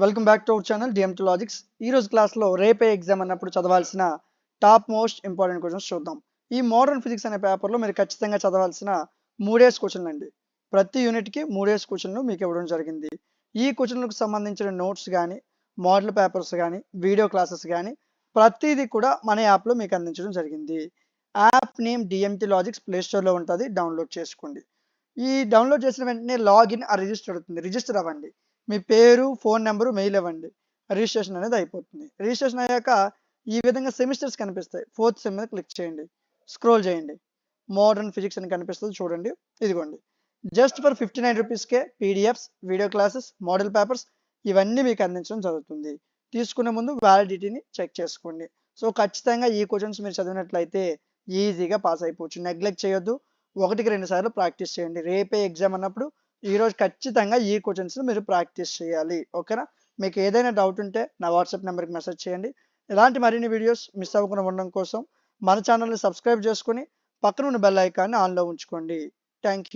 Welcome back to our channel DMT logics. ఈ రోజు క్లాస్లో రేపే ఎగ్జామ్ అన్నప్పుడు చదవాల్సిన టాప్ మోస్ట్ ఇంపార్టెంట్ క్వశ్చన్స్ చూద్దాం. ఈ మోడర్న్ ఫిజిక్స్ అనే పేపర్లో మీరు ఖచ్చితంగా చదవాల్సిన మూడేసి క్వశ్చన్లు అండి. ప్రతి యూనిట్కి మూడేసి క్వశ్చన్లు మీకు ఇవ్వడం జరిగింది. ఈ క్వశ్చన్లకు సంబంధించిన నోట్స్ కానీ, మోడల్ పేపర్స్ కానీ, వీడియో క్లాసెస్ కానీ ప్రతిదీ కూడా మన యాప్లో మీకు అందించడం జరిగింది. యాప్ నేమ్ డిఎంటీ లాజిక్స్ ప్లేస్టోర్లో ఉంటుంది, డౌన్లోడ్ చేసుకోండి. ఈ డౌన్లోడ్ చేసిన వెంటనే లాగిన్ రిజిస్టర్ అవుతుంది. రిజిస్టర్ అవ్వండి. మీ పేరు, ఫోన్ నెంబరు, మెయిల్ ఇవ్వండి. రిజిస్ట్రేషన్ అనేది అయిపోతుంది. రిజిస్ట్రేషన్ అయ్యాక ఈ విధంగా సెమిస్టర్స్ కనిపిస్తాయి. 4th సెమ్ మీద క్లిక్ చేయండి. స్క్రోల్ చేయండి. మోడర్న్ ఫిజిక్స్ అని కనిపిస్తుంది, చూడండి. ఇదిగోండి, జస్ట్ ఫర్ 59 రూపీస్కే PDFs, video classes, model papers ఇవన్నీ మీకు అందించడం జరుగుతుంది. తీసుకునే ముందు వ్యాలిడిటీని చెక్ చేసుకోండి. సో ఖచ్చితంగా ఈ క్వశ్చన్స్ మీరు చదివినట్లయితే ఈజీగా పాస్ అయిపోవచ్చు. నెగ్లెక్ట్ చేయొద్దు. 1కి 2 సార్లు ప్రాక్టీస్ చేయండి. రేపే ఎగ్జామ్ అన్నప్పుడు ఈరోజు ఖచ్చితంగా ఈ క్వశ్చన్స్ మీరు ప్రాక్టీస్ చేయాలి. ఓకేనా? మీకు ఏదైనా డౌట్ ఉంటే నా వాట్సాప్ నెంబర్కి మెసేజ్ చేయండి. ఇలాంటి మరిన్ని వీడియోస్ మిస్ అవ్వకుండా ఉండడం కోసం మన ఛానల్ని సబ్స్క్రైబ్ చేసుకుని పక్కన ఉన్న బెల్ ఐకాన్ని ఆన్లో ఉంచుకోండి. Thank you.